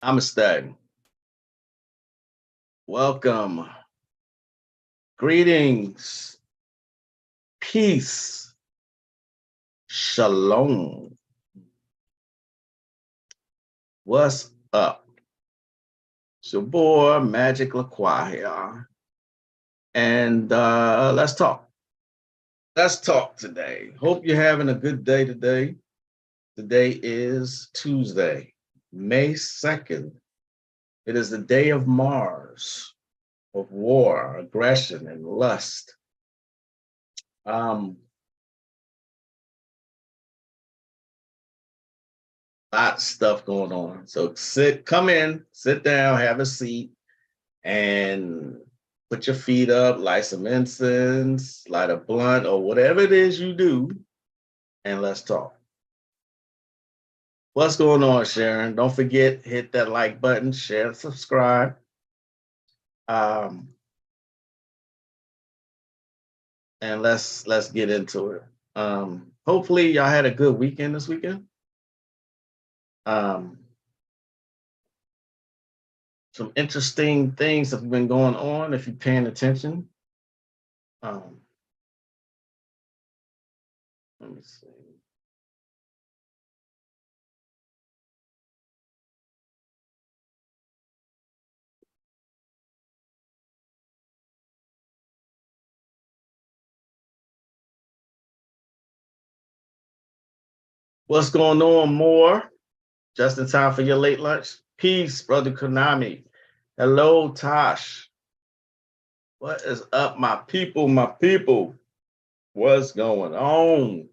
Namaste. Welcome. Greetings. Peace. Shalom. What's up? It's your boy, Magick here. And let's talk. Let's talk today. Hope you're having a good day today. Today is Tuesday, May 2nd. It is the day of Mars, of war, aggression, and lust. Lots of stuff going on. So come in, sit down, have a seat, and put your feet up, light some incense, light a blunt, or whatever it is you do, and let's talk. What's going on, Sharon? Don't forget, hit that like button, share, subscribe. And let's get into it. Hopefully y'all had a good weekend this weekend. Some interesting things have been going on if you're paying attention. Let me see. What's going on, more? Just in time for your late lunch. Peace, brother Konami. Hello, Tosh. What is up, my people, my people? What's going on?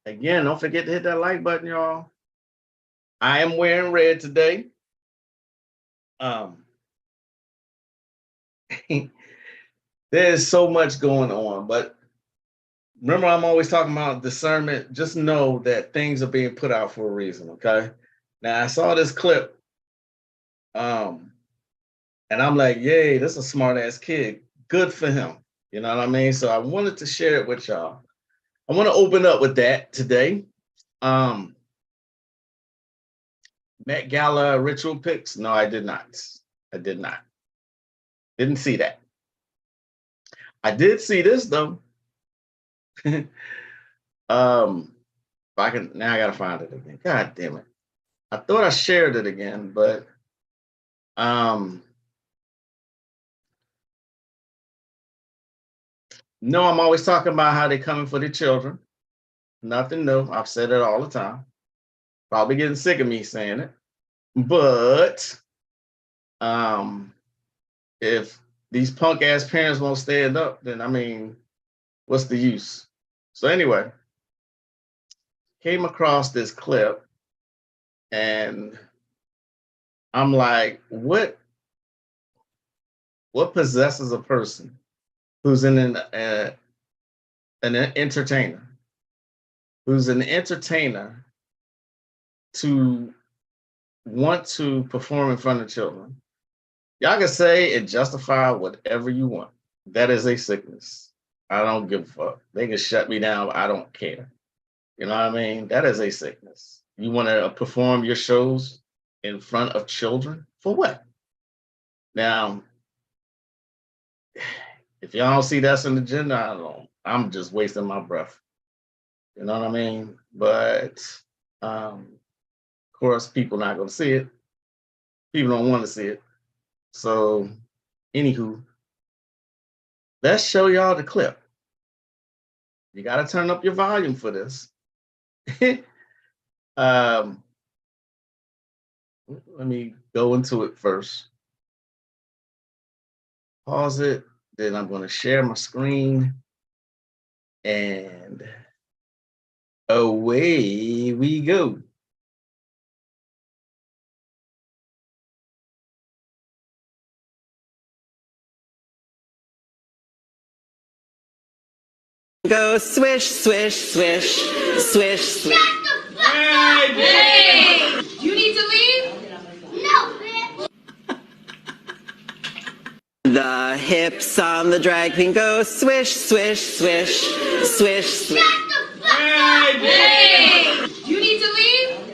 Again, don't forget to hit that like button, y'all. I am wearing red today. There's so much going on, but remember, I'm always talking about discernment. Just know that things are being put out for a reason, okay? Now, I saw this clip, and I'm like, yay, this is a smart-ass kid. Good for him. You know what I mean? So I wanted to share it with y'all. I want to open up with that today. Met Gala ritual pics? No, I did not. I did not. Didn't see that. I did see this, though. If I can, now I gotta find it again. God damn it. I thought I shared it again, but no, I'm always talking about how they're coming for the children. Nothing new. I've said it all the time. Probably getting sick of me saying it. But if these punk ass parents won't stand up, then I mean, what's the use? So anyway, came across this clip and I'm like, what possesses a person who's an entertainer, who's an entertainer to want to perform in front of children? Y'all can say and justify whatever you want. That is a sickness. I don't give a fuck. They can shut me down. I don't care. You know what I mean? That is a sickness. You want to perform your shows in front of children? For what? Now, if y'all don't see that's an agenda, I don't know. I'm just wasting my breath. You know what I mean? But of course, people not going to see it. People don't want to see it. So, anywho, let's show y'all the clip. You got to turn up your volume for this. Let me go into it first. Pause it. Then I'm going to share my screen. And away we go. Go swish, swish, swish, swish, swish. Shut the fuck up! Hey! You need to leave? No, bitch! The hips on the drag queen go swish, swish, swish, swish, swish. Shut the fuck up! Hey! You need to leave?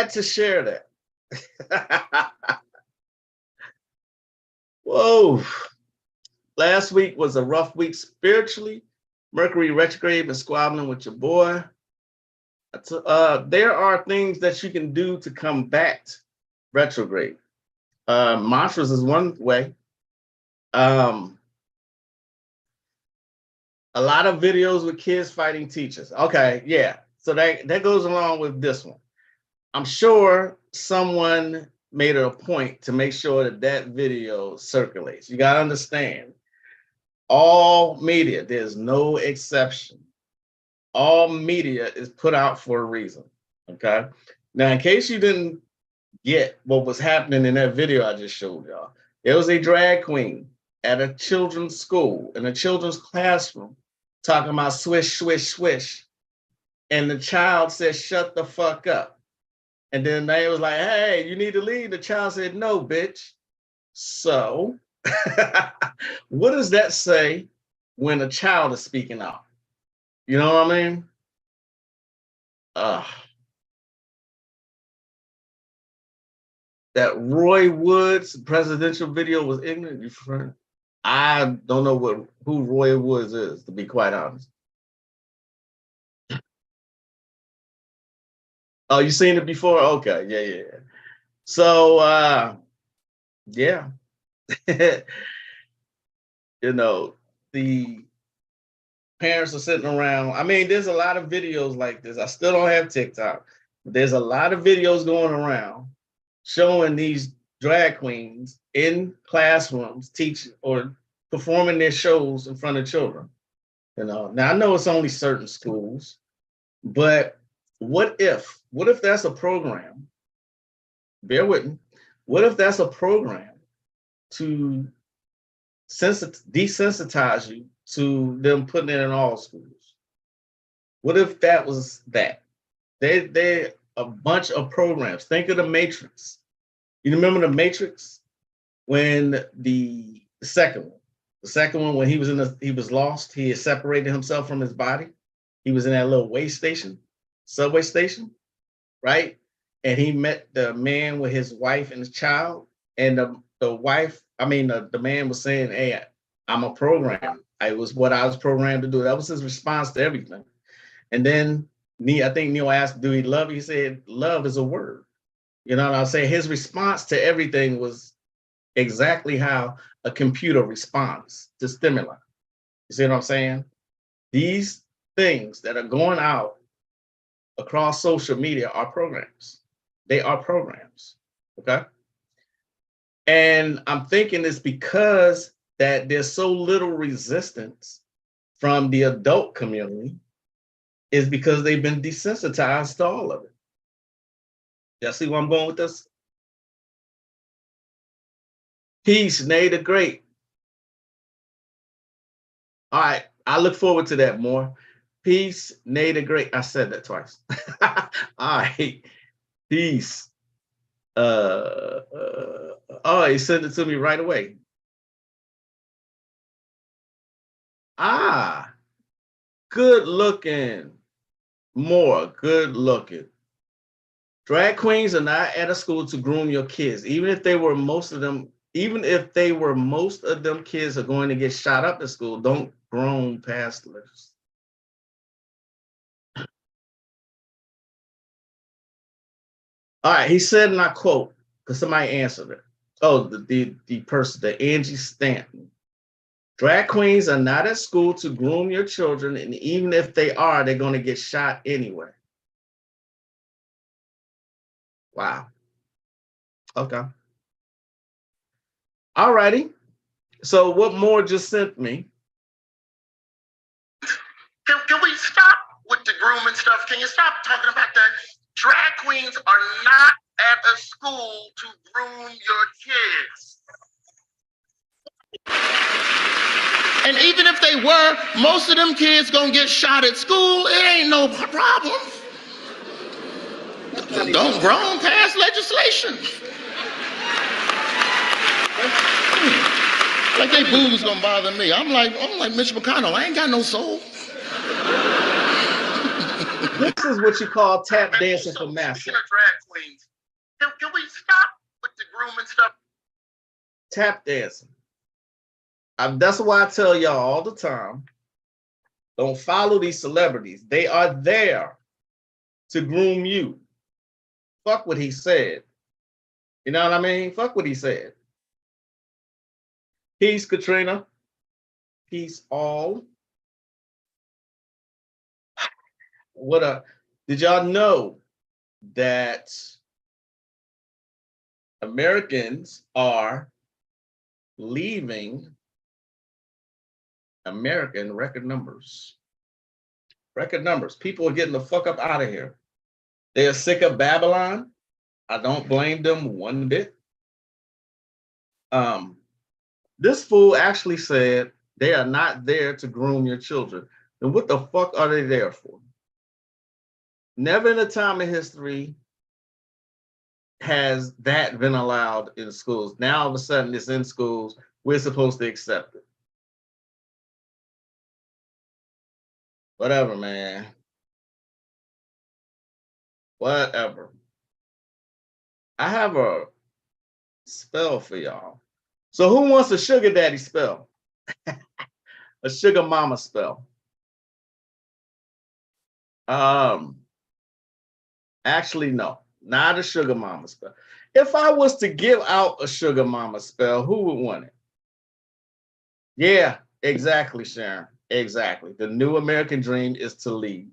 had to share that. Whoa. Last week was a rough week spiritually. Mercury retrograde and squabbling with your boy. There are things that you can do to combat retrograde. Mantras is one way. A lot of videos with kids fighting teachers. Okay, yeah. So that goes along with this one. I'm sure someone made it a point to make sure that video circulates. You got to understand, all media, there's no exception. All media is put out for a reason, okay? Now, in case you didn't get what was happening in that video I just showed y'all, there was a drag queen at a children's school, in a children's classroom, talking about swish, swish, swish. And the child said, shut the fuck up. And then they was like, hey, you need to leave. The child said, no, bitch. So what does that say when a child is speaking out? You know what I mean? That Roy Woods presidential video was ignorant, you friend. I don't know who Roy Woods is, to be quite honest. Oh, you seen it before? Okay, yeah. So yeah. You know, the parents are sitting around. I mean, there's a lot of videos like this. I still don't have TikTok, but there's a lot of videos going around showing these drag queens in classrooms teaching or performing their shows in front of children. You know, now I know it's only certain schools, but what if that's a program? Bear with me. What if that's a program to desensitize you to them putting it in all schools? What if that was that? They a bunch of programs. Think of the Matrix. You remember the Matrix? When the second one, when he was lost, he had separated himself from his body. He was in that little subway station, right? And he met the man with his wife and his child. And the man was saying, hey, I'm a program. It was what I was programmed to do. That was his response to everything. And then I think Neil asked, do he love? He said, love is a word. You know what I'm saying? His response to everything was exactly how a computer responds to stimuli. You see what I'm saying? These things that are going out across social media are programs. They are programs, okay? And I'm thinking it's because that there's so little resistance from the adult community is because they've been desensitized to all of it. Y'all see where I'm going with this? Peace, Nay the Great. All right, I look forward to that more. Peace, Nay the Great. I said that twice. All right, peace. Oh, he sent it to me right away. Good looking. More good looking. Drag queens are not at a school to groom your kids. Even if most of them kids are going to get shot up at school, don't groom pastors. All right, he said, and I quote, because somebody answered it. Oh, the person, the Angie Stanton. Drag queens are not at school to groom your children, and even if they are, they're going to get shot anyway. Wow. Okay. All righty. So what Moore just sent me. Can we stop with the grooming stuff? Can you stop talking about that? Drag queens are not at a school to groom your kids. And even if they were, most of them kids gonna get shot at school. It ain't no problem. Don't grown pass legislation. Like they boobs gonna bother me. I'm like Mitch McConnell. I ain't got no soul. This is what you call tap Okay, dancing so for master. speaking of drag queens, can we stop with the grooming stuff? Tap dancing. That's why I tell y'all all the time, don't follow these celebrities. They are there to groom you. Fuck what he said. You know what I mean? Fuck what he said. Peace, Katrina. Peace, all. Did y'all know that Americans are leaving America in record numbers? Record numbers. People are getting the fuck up out of here. They are sick of Babylon. I don't blame them one bit. This fool actually said they are not there to groom your children. Then what the fuck are they there for? Never in a time in history has that been allowed in schools. Now all of a sudden it's in schools. We're supposed to accept it. Whatever, man. Whatever. I have a spell for y'all. So who wants a sugar daddy spell? A sugar mama spell. Actually, no, not a sugar mama spell. If I was to give out a sugar mama spell, who would want it? Yeah, exactly, Sharon. Exactly. The new American dream is to leave.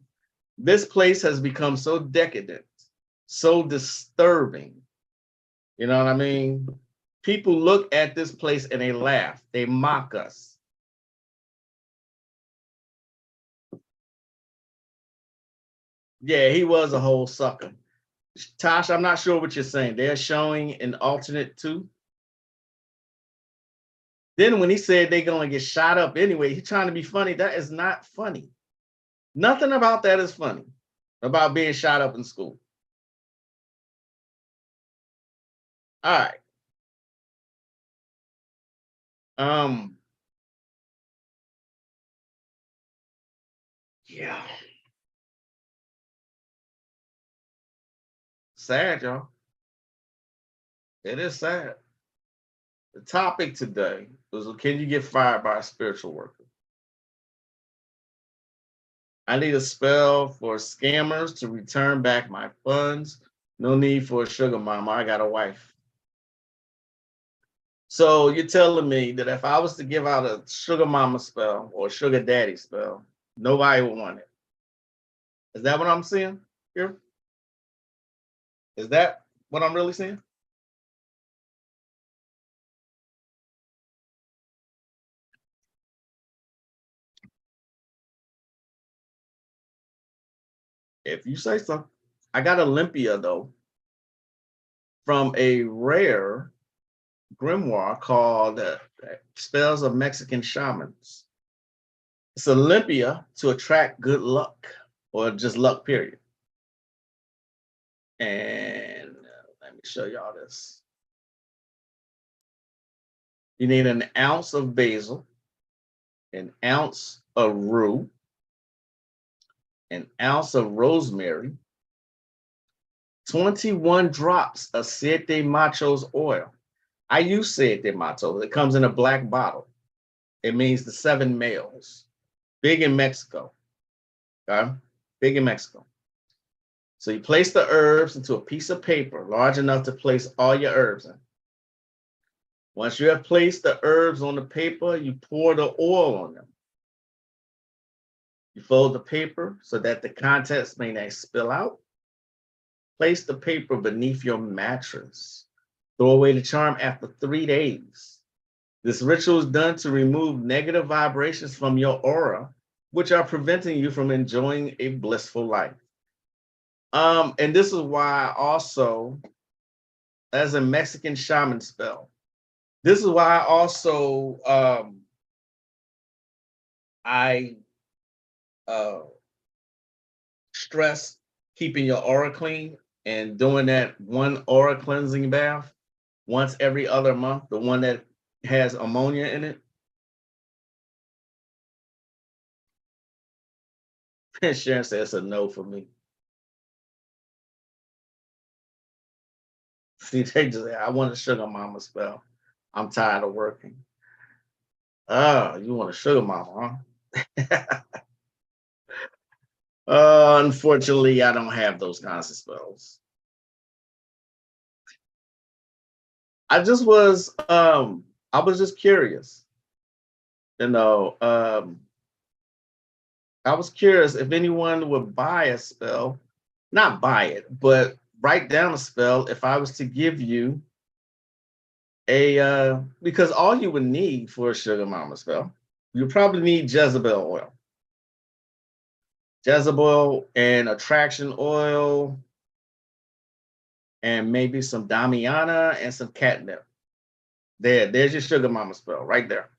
This place has become so decadent, so disturbing. You know what I mean? People look at this place and they laugh. They mock us. Yeah, he was a whole sucker. Tosh, I'm not sure what you're saying. They're showing an alternate too. Then when he said they're going to get shot up anyway, he's trying to be funny. That is not funny. Nothing about that is funny, about being shot up in school. All right. Yeah. Sad, y'all. It is sad. The topic today was, can you get fired by a spiritual worker? I need a spell for scammers to return back my funds. No need for a sugar mama. I got a wife. So you're telling me that if I was to give out a sugar mama spell or sugar daddy spell, nobody would want it. Is that what I'm seeing here? Is that what I'm really seeing? If you say so. I got Olympia, though, from a rare grimoire called Spells of Mexican Shamans. It's Olympia to attract good luck or just luck, period. And let me show y'all this. You need an ounce of basil, an ounce of rue, an ounce of rosemary, 21 drops of Siete Machos oil. I use Siete Machos. It comes in a black bottle. It means the 7 males. Big in Mexico. Okay? Big in Mexico. So you place the herbs into a piece of paper large enough to place all your herbs in. Once you have placed the herbs on the paper, you pour the oil on them. You fold the paper so that the contents may not spill out. Place the paper beneath your mattress. Throw away the charm after 3 days. This ritual is done to remove negative vibrations from your aura, which are preventing you from enjoying a blissful life. And this is why also, as a Mexican shaman spell, this is why also I stress keeping your aura clean and doing that one aura cleansing bath once every other month, the one that has ammonia in it. Sharon says it's a no for me. See, they just, I want a sugar mama spell. I'm tired of working. Oh, you want a sugar mama, huh? Unfortunately, I don't have those kinds of spells. I was just curious, you know. I was curious if anyone would buy a spell, not buy it, but write down a spell if I was to give you a because all you would need for a sugar mama spell, you probably need Jezebel oil. Jezebel and attraction oil, and maybe some Damiana and some catnip. There's your sugar mama spell right there.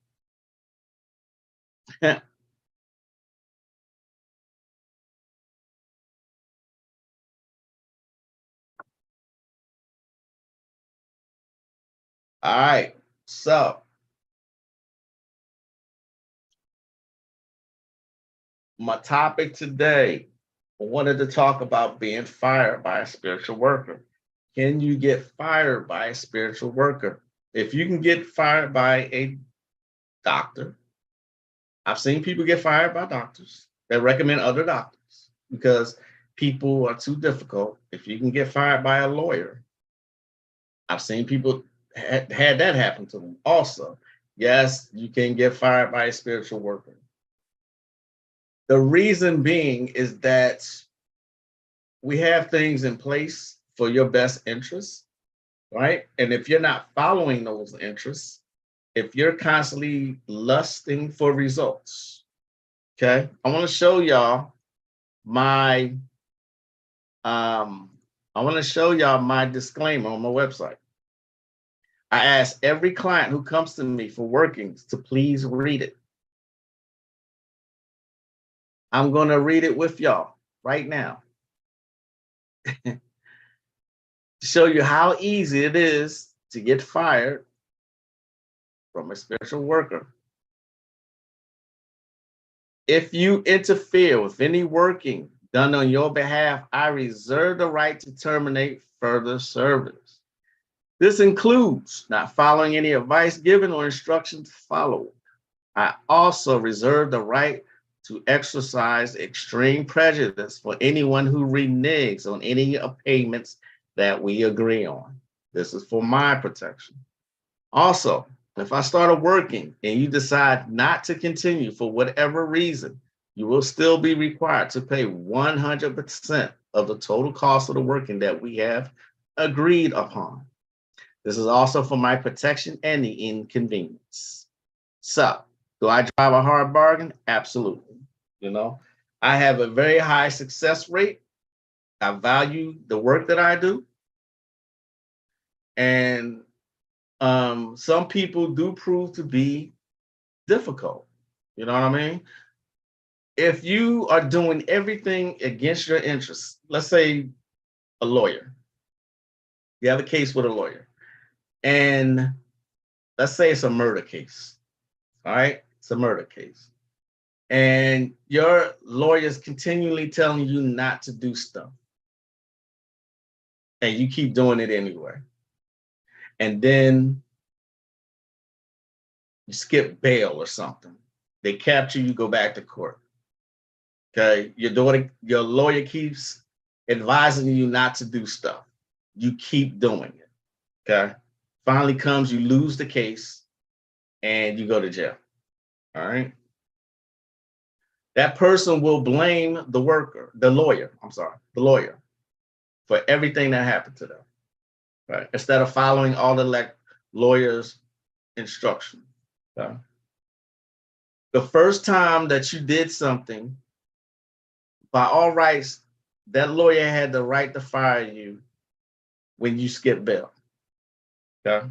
All right. So my topic today, I wanted to talk about being fired by a spiritual worker. Can you get fired by a spiritual worker? If you can get fired by a doctor, I've seen people get fired by doctors that recommend other doctors because people are too difficult. If you can get fired by a lawyer, I've seen people had that happen to them also. Yes, you can get fired by a spiritual worker. The reason being is that we have things in place for your best interests, right? And if you're not following those interests, if you're constantly lusting for results, okay, I want to show y'all my I want to show y'all my disclaimer on my website. I ask every client who comes to me for workings to please read it. I'm going to read it with y'all right now to show you how easy it is to get fired from a spiritual worker. If you interfere with any working done on your behalf, I reserve the right to terminate further service. This includes not following any advice given or instructions followed. I also reserve the right to exercise extreme prejudice for anyone who reneges on any payments that we agree on. This is for my protection. Also, if I started working and you decide not to continue for whatever reason, you will still be required to pay 100% of the total cost of the working that we have agreed upon. This is also for my protection and the inconvenience. So, do I drive a hard bargain? Absolutely. You know, I have a very high success rate. I value the work that I do. And some people do prove to be difficult. You know what I mean? If you are doing everything against your interests, let's say a lawyer, you have a case with a lawyer, and let's say it's a murder case. All right, it's a murder case. And your lawyer's continually telling you not to do stuff. And you keep doing it anyway. And then you skip bail or something. They capture you, go back to court. Okay. Your lawyer keeps advising you not to do stuff. You keep doing it. Okay. Finally comes, you lose the case and you go to jail. All right. That person will blame the lawyer, for everything that happened to them. Right. Instead of following all the lawyer's instructions. Okay? The first time that you did something, by all rights, that lawyer had the right to fire you when you skip bail. Okay.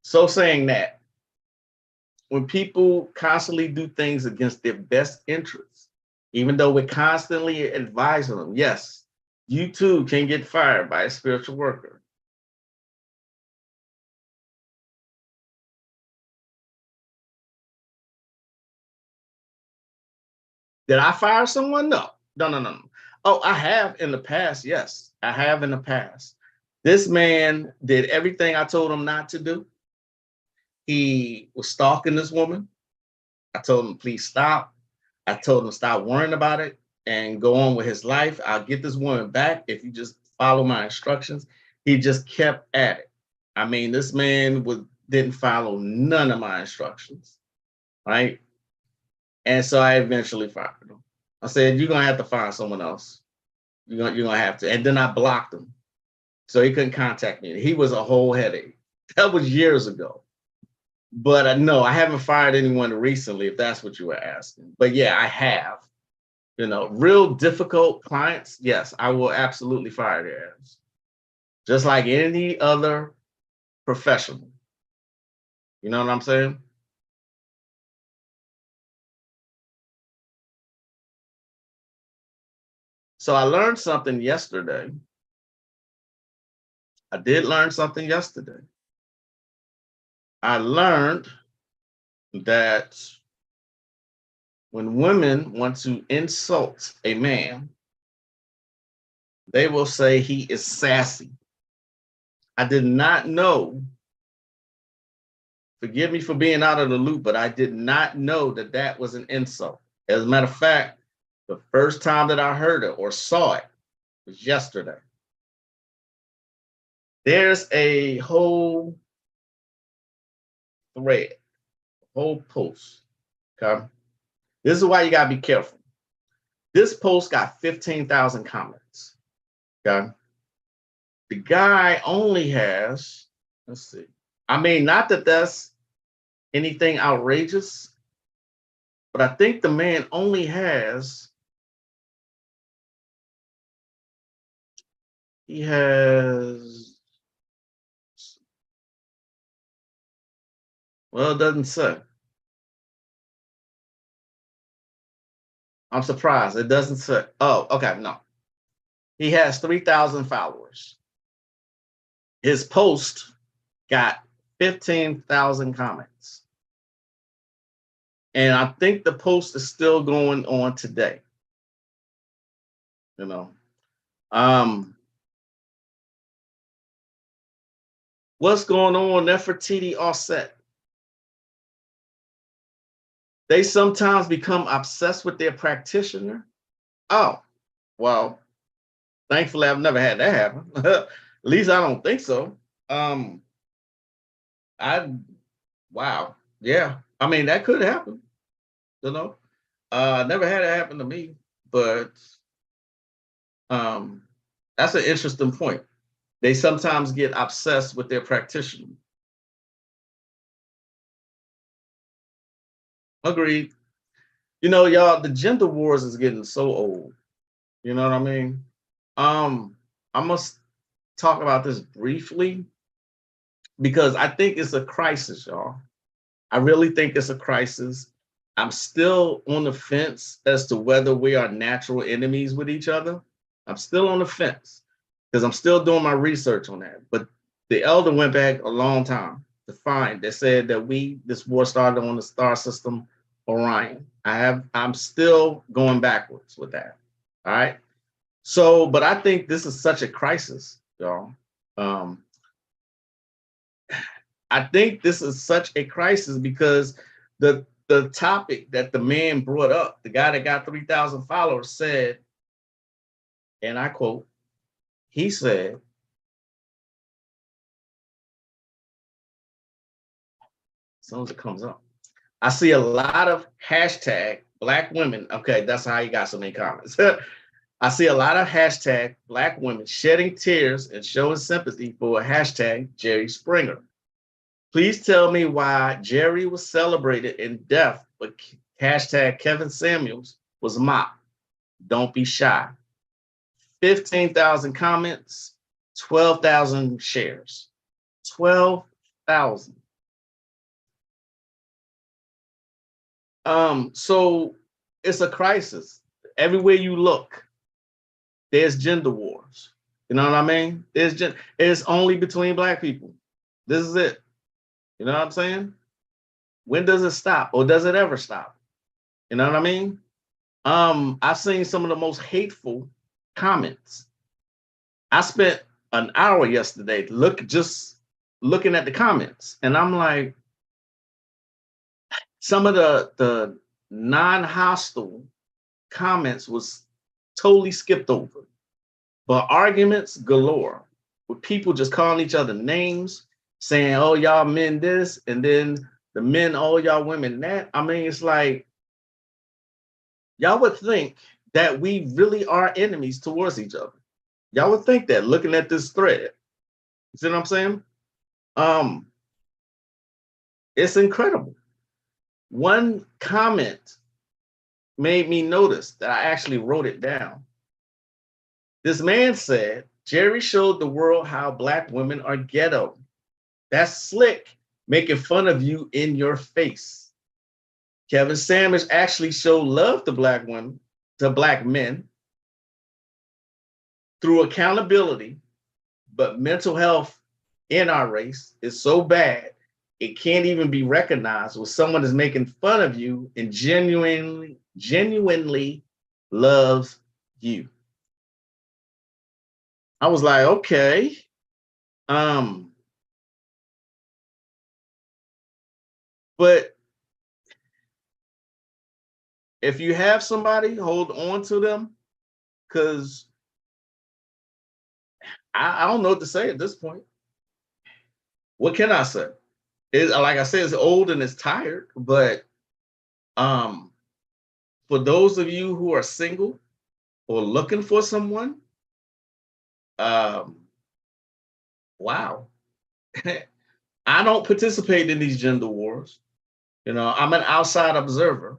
So saying that, when people constantly do things against their best interests, even though we're constantly advising them, yes, you too can get fired by a spiritual worker. Did I fire someone? No. Oh, I have in the past. Yes, I have in the past. This man did everything I told him not to do. He was stalking this woman. I told him, please stop. I told him to stop worrying about it and go on with his life. I'll get this woman back if you just follow my instructions. He just kept at it. I mean, this man didn't follow none of my instructions, right? And so I eventually fired him. I said, you're gonna have to find someone else. You're gonna have to. And then I blocked him. So he couldn't contact me. He was a whole headache. That was years ago. But no, I haven't fired anyone recently, if that's what you were asking. But yeah, I have. Real difficult clients, yes, I will absolutely fire their ass. Just like any other professional. You know what I'm saying? So I learned something yesterday. I did learn something yesterday. I learned that when women want to insult a man, they will say he is sassy. I did not know. Forgive me for being out of the loop, but I did not know that that was an insult. As a matter of fact, the first time that I heard it or saw it was yesterday. There's a whole thread, whole post. Okay. This is why you got to be careful. This post got 15,000 comments. Okay. The guy only has, let's see. I mean, not that that's anything outrageous, but I think the man only has, he has, well, it doesn't say. I'm surprised. It doesn't say. Oh, okay, no. He has 3,000 followers. His post got 15,000 comments. And I think the post is still going on today. What's going on? Nefertiti Offset. They sometimes become obsessed with their practitioner. Oh, well, thankfully I've never had that happen. At least I don't think so. Wow. Yeah. I mean, that could happen. Never had it happen to me, but that's an interesting point. They sometimes get obsessed with their practitioner. Agreed. Y'all, the gender wars is getting so old. You know what I mean? I must talk about this briefly because I think it's a crisis, y'all. I really think it's a crisis. I'm still on the fence as to whether we are natural enemies with each other. I'm still on the fence because I'm still doing my research on that. But the elder went back a long time to find that said that this war started on the star system Orion. I'm still going backwards with that. All right. So, but I think this is such a crisis, y'all. I think this is such a crisis because the topic that the man brought up, the guy that got 3,000 followers said, and I quote, he said, as soon as it comes up, I see a lot of hashtag Black women. Okay, that's how he got so many comments. I see a lot of hashtag Black women shedding tears and showing sympathy for hashtag Jerry Springer. Please tell me why Jerry was celebrated in death, but hashtag Kevin Samuels was mocked. Don't be shy. 15,000 comments, 12,000 shares. 12,000. So it's a crisis. Everywhere you look, there's gender wars. You know what I mean? It's only between Black people. This is it. You know what I'm saying? When does it stop? Or does it ever stop? You know what I mean? I've seen some of the most hateful comments. I spent an hour yesterday just looking at the comments, and I'm like, some of the non-hostile comments was totally skipped over, but arguments galore with people just calling each other names, saying, "Oh, y'all men this," and then the men, "Oh, y'all women that." I mean, it's like y'all would think that we really are enemies towards each other. Y'all would think that looking at this thread. You see what I'm saying? It's incredible. One comment made me notice that I actually wrote it down. This man said, Jerry showed the world how Black women are ghetto. That's slick, making fun of you in your face. Kevin Samuels actually showed love to Black women, to Black men through accountability, but mental health in our race is so bad, it can't even be recognized when someone is making fun of you and genuinely loves you. I was like, okay. But if you have somebody, hold on to them, because I don't know what to say at this point. What can I say? Like I said, it's old and it's tired, but for those of you who are single or looking for someone, wow. I don't participate in these gender wars. You know, I'm an outside observer,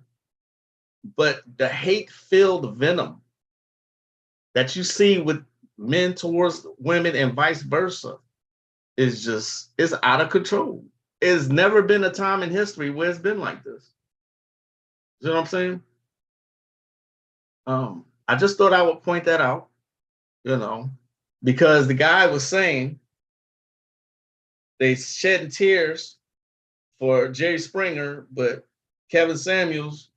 but the hate-filled venom that you see with men towards women and vice versa is out of control. It's never been a time in history where it's been like this. You know what I'm saying? I just thought I would point that out, you know, because the guy was saying they shedding tears for Jerry Springer, but Kevin Samuels,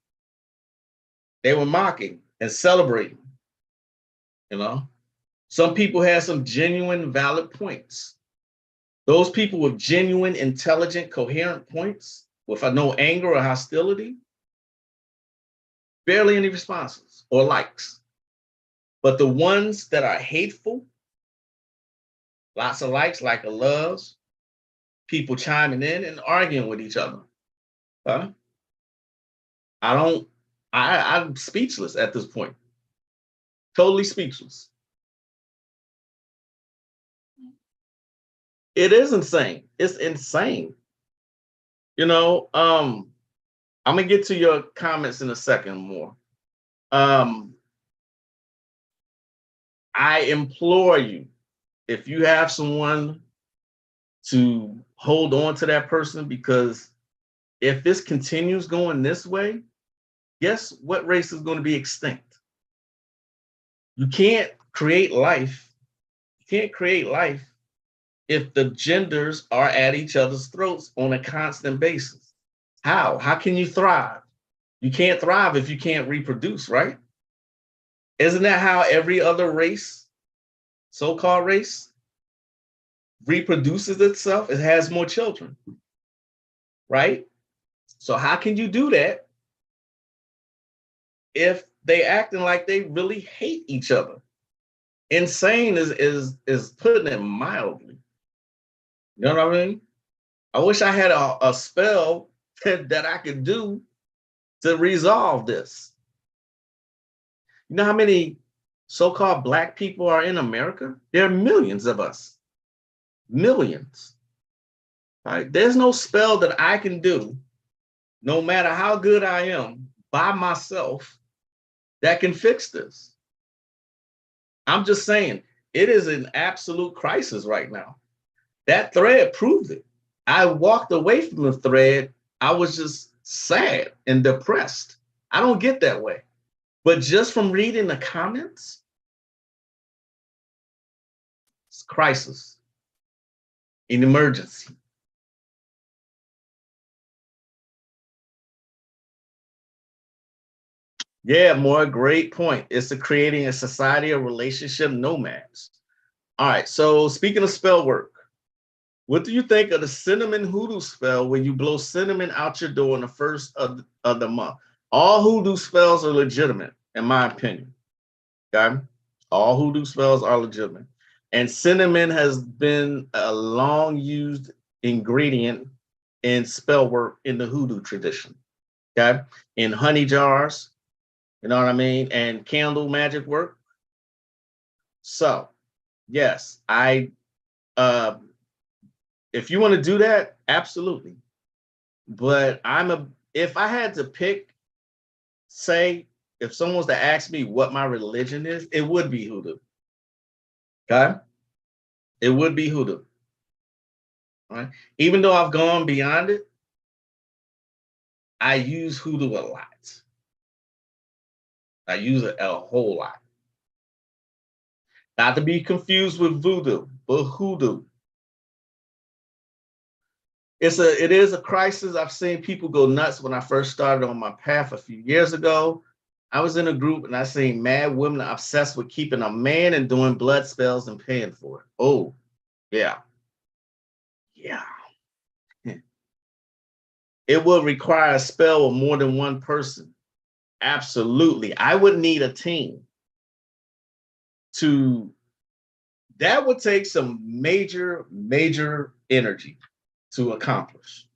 they were mocking and celebrating, you know. Some people had some genuine valid points. Those people with genuine, intelligent, coherent points with no anger or hostility, barely any responses or likes. But the ones that are hateful, lots of likes, like a loves, people chiming in and arguing with each other. Huh? I'm speechless at this point. Totally speechless. It is insane. It's insane. You know, I'm gonna get to your comments in a second more. I implore you, if you have someone, to hold on to that person, because if this continues going this way, guess what race is going to be extinct? You can't create life. You can't create life if the genders are at each other's throats on a constant basis. How? How can you thrive? You can't thrive if you can't reproduce, right? Isn't that how every other race, so-called race, reproduces itself? It has more children, right? So how can you do that if they acting like they really hate each other? Insane is putting it mildly. You know what I mean? I wish I had a spell that I could do to resolve this. You know how many so-called Black people are in America? There are millions of us. Millions. Right? There's no spell that I can do, no matter how good I am, by myself, that can fix this. I'm just saying, it is an absolute crisis right now. That thread proved it. I walked away from the thread. I was just sad and depressed. I don't get that way. But just from reading the comments, it's crisis, an emergency. Yeah, more great point. It's to creating a society of relationship nomads. All right. So speaking of spell work, what do you think of the cinnamon hoodoo spell where you blow cinnamon out your door on the first of the month? All hoodoo spells are legitimate, in my opinion. Okay. All hoodoo spells are legitimate. And cinnamon has been a long used ingredient in spell work in the hoodoo tradition. Okay. In honey jars, you know what I mean? And candle magic work. So, yes, uh if you want to do that, absolutely. But if I had to pick, say, if someone was to ask me what my religion is, it would be hoodoo. Okay? It would be hoodoo. Right? Even though I've gone beyond it, I use hoodoo a lot. I use it a whole lot. Not to be confused with voodoo, but hoodoo. It is a crisis. I've seen people go nuts when I first started on my path a few years ago. I was in a group and I seen mad women obsessed with keeping a man and doing blood spells and paying for it. Oh, yeah. Yeah. It will require a spell of more than one person. Absolutely. I would need a team to, that would take some major, major energy to accomplish.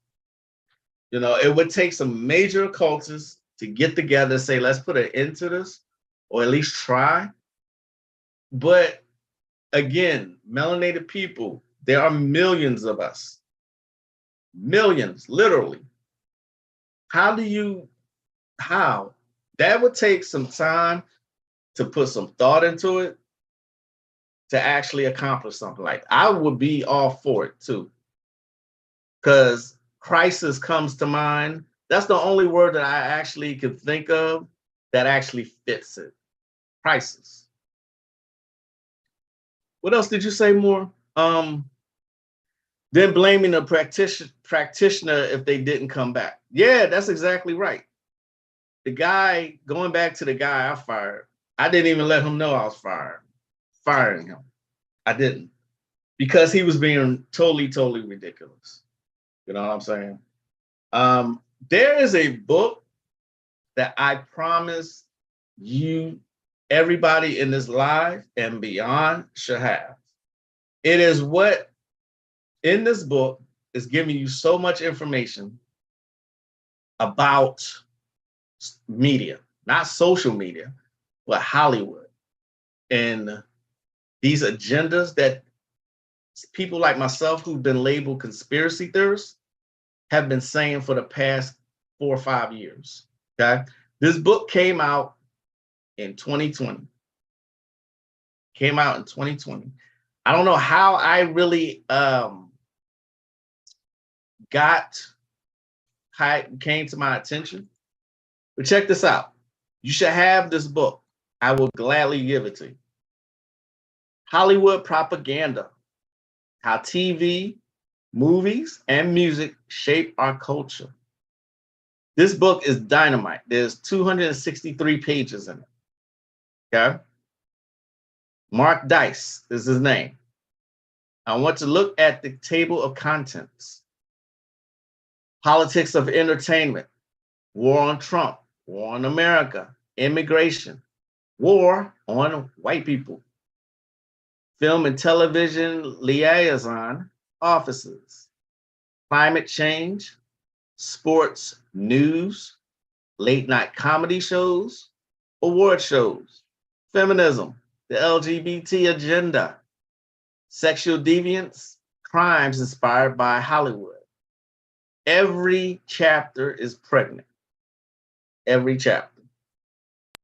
You know, it would take some major occultists to get together and say, let's put an end to this, or at least try. But again, melanated people, there are millions of us. Millions, literally. How? That would take some time to put some thought into it to actually accomplish something like that. I would be all for it too. Because crisis comes to mind. That's the only word that I actually could think of that actually fits it. Crisis. What else did you say more? Then blaming the practitioner if they didn't come back. Yeah, that's exactly right. The guy, going back to the guy I fired, I didn't even let him know I was firing him. I didn't. Because he was being totally, totally ridiculous. You know what I'm saying? There is a book that I promise you, everybody in this live and beyond should have. It is what in this book is giving you so much information about media, not social media, but Hollywood and these agendas that people like myself who've been labeled conspiracy theorists have been saying for the past 4 or 5 years. Okay. This book came out in 2020. Came out in 2020. I don't know how I really came to my attention, but check this out. You should have this book. I will gladly give it to you. Hollywood Propaganda: How TV, Movies, and Music Shape Our Culture. This book is dynamite. There's 263 pages in it. Okay. Mark Dice is his name. I want to look at the table of contents. Politics of entertainment, war on Trump, war on America, immigration, war on white people, film and television liaison offices, climate change, sports news, late night comedy shows, award shows, feminism, the LGBT agenda, sexual deviance, crimes inspired by Hollywood. Every chapter is pregnant. Every chapter.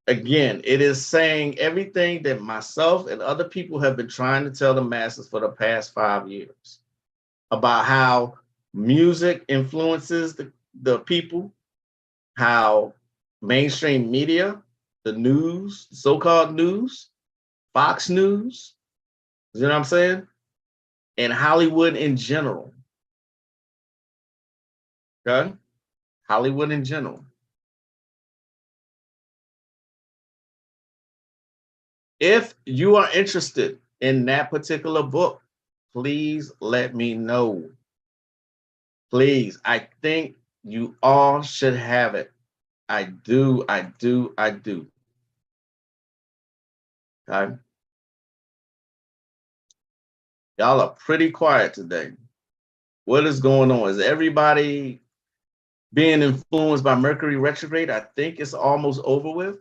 Again, it is saying everything that myself and other people have been trying to tell the masses for the past 5 years about how music influences the people, how mainstream media, the news, so-called news, Fox News, you know what I'm saying? And Hollywood in general. Okay? Hollywood in general. If you are interested in that particular book, please let me know. Please, I think you all should have it. I do. Okay. Y'all are pretty quiet today. What is going on? Is everybody being influenced by Mercury retrograde? I think it's almost over with.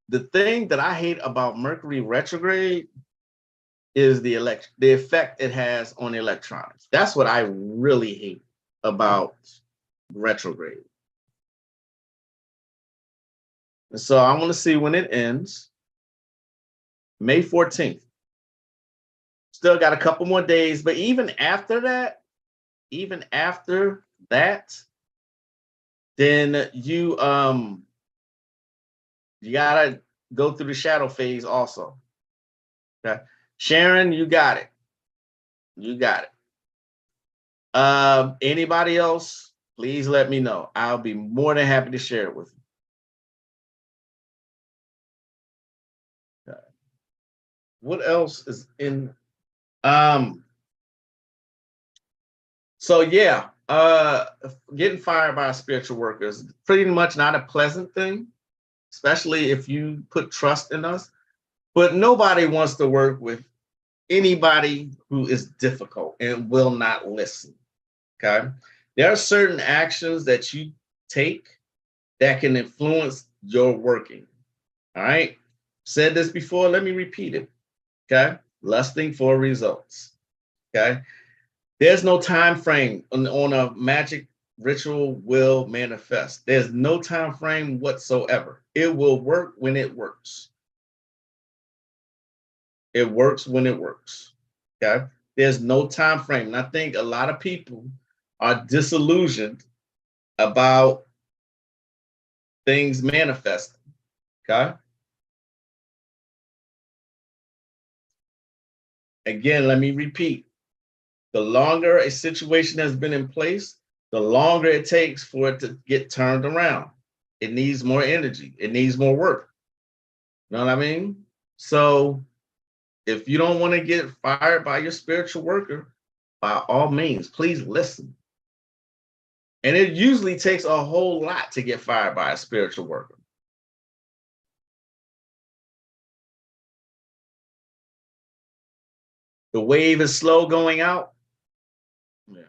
The thing that I hate about Mercury retrograde is the effect it has on electronics. That's what I really hate about retrograde. And so I want to see when it ends. May 14th. Still got a couple more days, but even after that, then you gotta go through the shadow phase also. Okay. Sharon, you got it. Anybody else, please let me know. I'll be more than happy to share it with you. Okay. What else is in? So yeah, getting fired by a spiritual worker is pretty much not a pleasant thing, especially if you put trust in us. But nobody wants to work with anybody who is difficult and will not listen. Okay. There are certain actions that you take that can influence your working. All right. Said this before, let me repeat it. Okay. Lusting for results. Okay. There's no time frame on a magic ritual will manifest. There's no time frame whatsoever. It will work when it works. It works when it works. Okay. There's no time frame. And I think a lot of people are disillusioned about things manifesting. Okay. Again, let me repeat. The longer a situation has been in place, the longer it takes for it to get turned around. It needs more energy. It needs more work. You know what I mean? So if you don't want to get fired by your spiritual worker, by all means, please listen. And it usually takes a whole lot to get fired by a spiritual worker. The wave is slow going out. Yeah.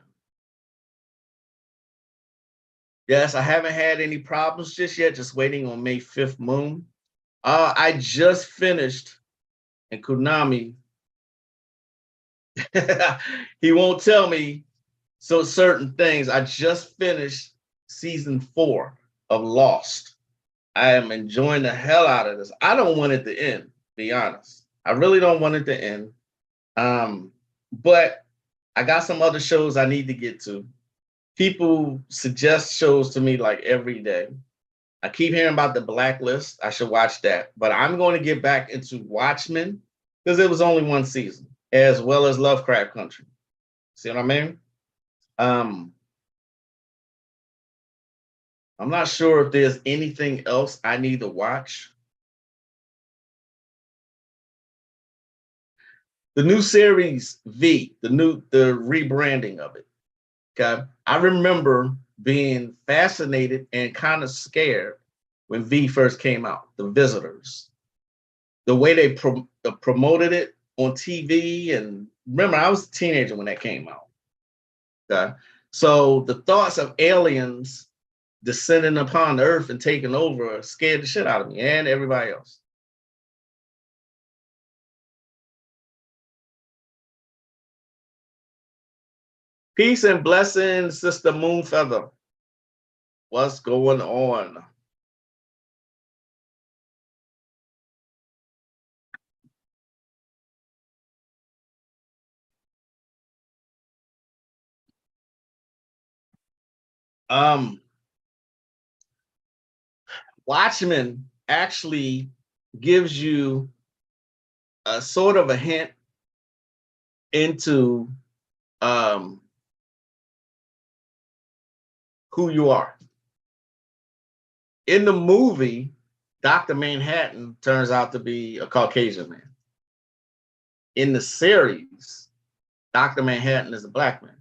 Yes, I haven't had any problems just yet, just waiting on May 5th moon. I just finished, and Kunami, he won't tell me so certain things. I just finished season 4 of Lost. I am enjoying the hell out of this. I don't want it to end, to be honest. I really don't want it to end. But I got some other shows I need to get to. People suggest shows to me like every day. I keep hearing about The Blacklist. I should watch that. But I'm going to get back into Watchmen because it was only one season, as well as Lovecraft Country. See what I mean? I'm not sure if there's anything else I need to watch. The new series V, the rebranding of it. Okay. I remember being fascinated and kind of scared when V first came out, The Visitors. The way they promoted it on TV, and remember, I was a teenager when that came out. Okay. So the thoughts of aliens descending upon the earth and taking over scared the shit out of me and everybody else. Peace and blessings, Sister Moonfeather. What's going on? Watchmen actually gives you a sort of a hint into who you are. In the movie, Dr. Manhattan turns out to be a Caucasian man. In the series, Dr. Manhattan is a black man.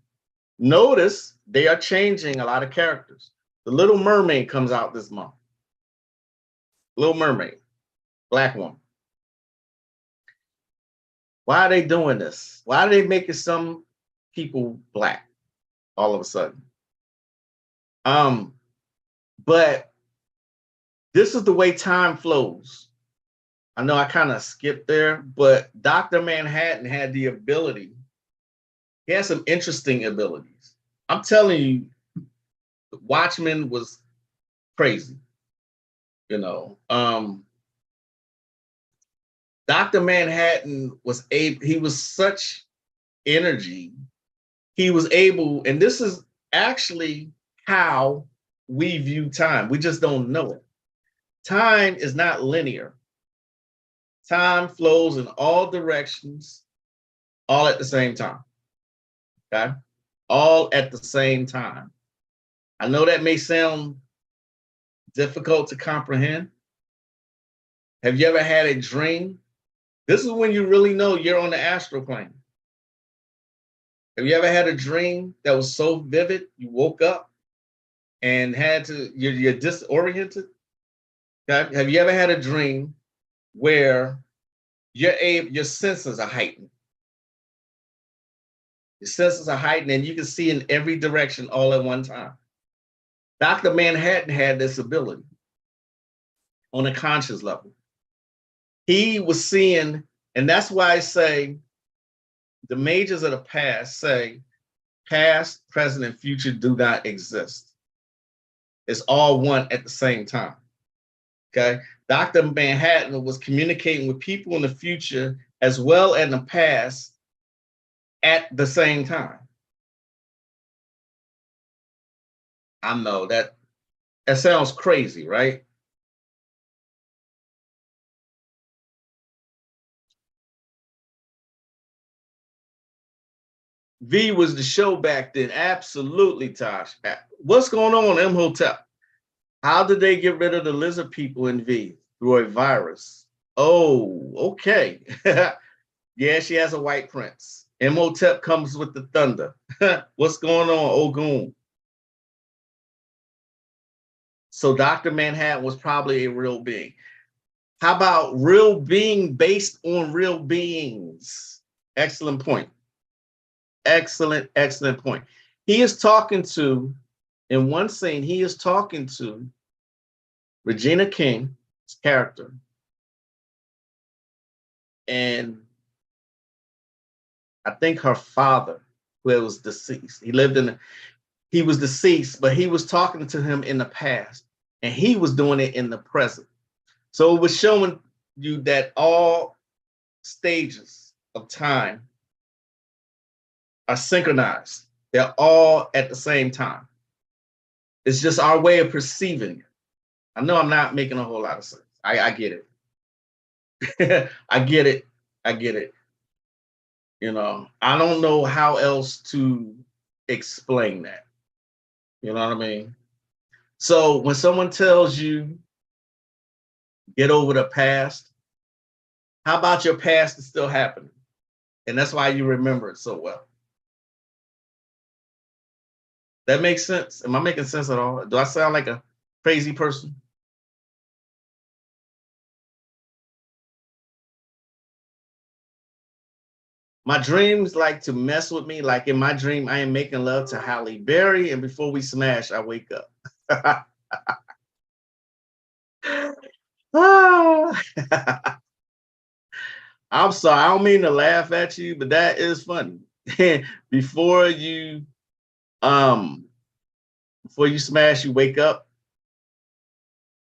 Notice they are changing a lot of characters. The Little Mermaid comes out this month. Little Mermaid, black woman. Why are they doing this? Why are they making some people black all of a sudden? But this is the way time flows. I know I kind of skipped there, but Dr. Manhattan had the ability. He has some interesting abilities. I'm telling you, Watchmen was crazy. You know, Dr. Manhattan was able, he was such energy. He was able, and this is actually how we view time. We just don't know it. Time is not linear. Time flows in all directions, all at the same time. Okay? All at the same time. I know that may sound difficult to comprehend. Have you ever had a dream? This is when you really know you're on the astral plane. Have you ever had a dream that was so vivid, you woke up and had to, you're disoriented? Okay? Have you ever had a dream where your senses are heightened? Your senses are heightened and you can see in every direction all at one time. Dr. Manhattan had this ability on a conscious level. He was seeing, and that's why I say the majors of the past say past, present, and future do not exist. It's all one at the same time. Okay? Dr. Manhattan was communicating with people in the future as well as in the past at the same time. I know that sounds crazy, right? V was the show back then. Absolutely, Tosh. What's going on, Imhotep? How did they get rid of the lizard people in V? Through a virus. Oh, okay. Yeah, she has a white prince. Imhotep comes with the thunder. What's going on, Ogun? So Dr. Manhattan was probably a real being. How about real being based on real beings? Excellent point. Excellent, excellent point. He is talking to, in one scene, he is talking to Regina King's character. And I think her father, who was deceased, he was deceased, but he was talking to him in the past and he was doing it in the present. So it was showing you that all stages of time are synchronized. They're all at the same time. It's just our way of perceiving it. I know I'm not making a whole lot of sense. I get it. I get it. I get it. You know, I don't know how else to explain that. You know what I mean? So when someone tells you, get over the past, how about your past is still happening? And that's why you remember it so well. That makes sense? Am I making sense at all? Do I sound like a crazy person? My dreams like to mess with me. Like in my dream, I am making love to Halle Berry, and before we smash, I wake up. I'm sorry, I don't mean to laugh at you, but that is funny. Before you smash, you wake up.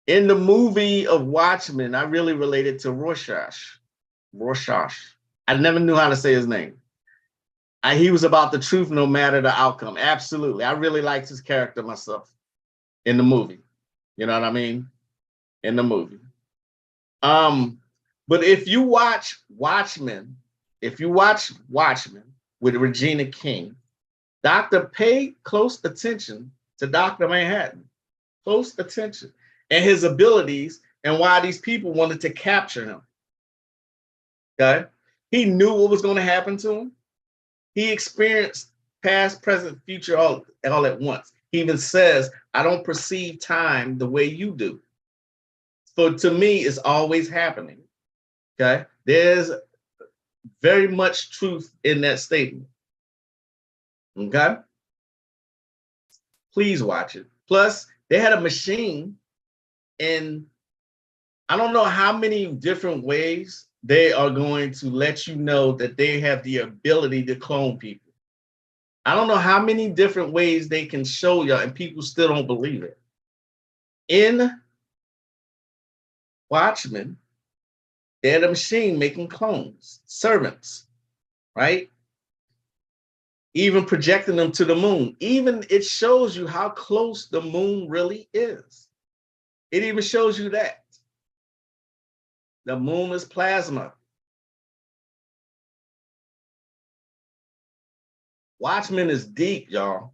In the movie of Watchmen, I really related to Rorschach. I never knew how to say his name. He was about the truth no matter the outcome. Absolutely. I really liked his character myself in the movie. You know what I mean? In the movie. But if you watch Watchmen with Regina King, pay close attention to Dr. Manhattan. Close attention. And his abilities and why these people wanted to capture him. Okay. He knew what was going to happen to him. He experienced past, present, future all at once. He even says, I don't perceive time the way you do. So to me, it's always happening. Okay. There's very much truth in that statement. Okay. Please watch it. Plus, they had a machine, and I don't know how many different ways they are going to let you know that they have the ability to clone people. I don't know how many different ways they can show you, and people still don't believe it. In Watchmen, they had a machine making clones, servants, right? Even projecting them to the moon. Even it shows you how close the moon really is. It even shows you that. The moon is plasma. Watchmen is deep, y'all.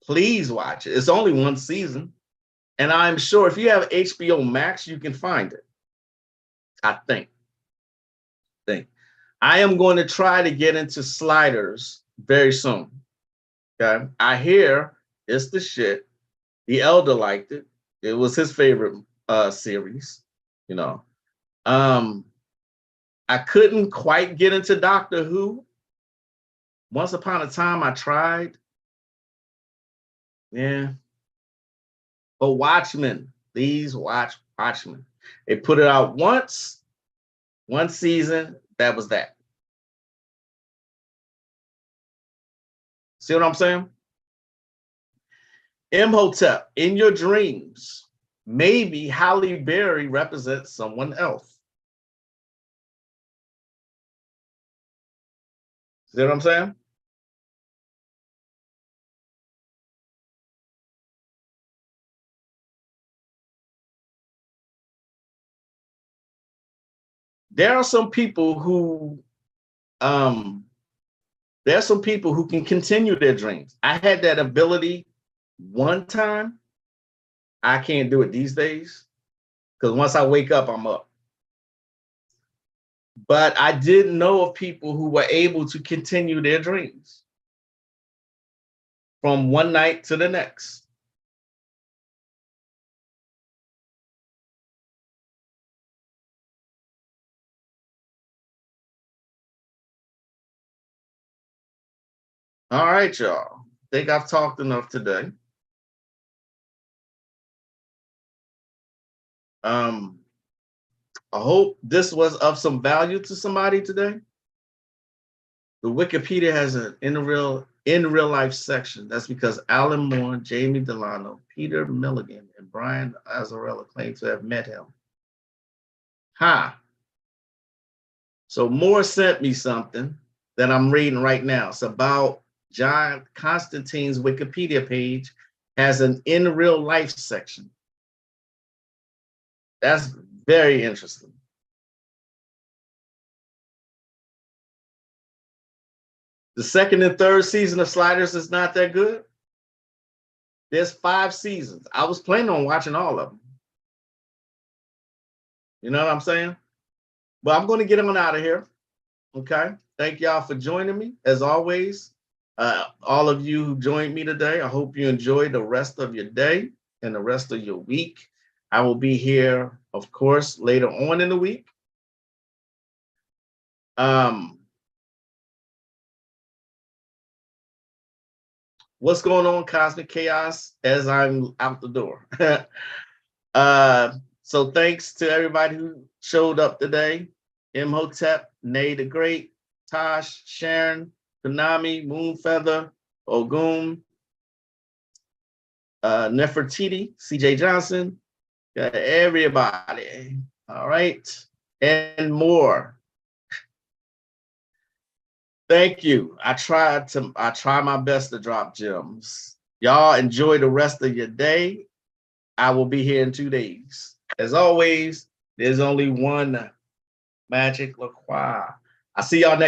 Please watch it. It's only one season. And I'm sure if you have HBO Max, you can find it. I think. I am going to try to get into Sliders very soon. Okay. I hear it's the shit. The Elder liked it. It was his favorite series, you know. I couldn't quite get into Doctor Who. Once upon a time I tried. Yeah. But Watchmen, please watch Watchmen. They put it out once, one season, that was that. See what I'm saying? Imhotep, in your dreams, maybe Halle Berry represents someone else. See what I'm saying? There are some people who can continue their dreams. I had that ability one time. I can't do it these days because once I wake up, I'm up. But I did know of people who were able to continue their dreams from one night to the next. All right, y'all. I think I've talked enough today. I hope this was of some value to somebody today. The Wikipedia has an in real life section. That's because Alan Moore, Jamie Delano, Peter Milligan, and Brian Azzarello claim to have met him. So Moore sent me something that I'm reading right now. It's about John Constantine's Wikipedia page has an in real life section. That's very interesting. The second and third season of Sliders is not that good. There's 5 seasons. I was planning on watching all of them. You know what I'm saying? But I'm going to get on out of here. Okay. Thank y'all for joining me. As always, all of you who joined me today, I hope you enjoy the rest of your day and the rest of your week. I will be here, of course, later on in the week. What's going on, Cosmic Chaos, as I'm out the door? So thanks to everybody who showed up today. Imhotep, Nay the Great, Tosh, Sharon, Konami, Moonfeather, Ogun, Nefertiti, CJ Johnson, everybody. All right. And more. Thank you. I try my best to drop gems. Y'all enjoy the rest of your day. I will be here in 2 days. As always, there's only one Magick LaCroix. I see y'all next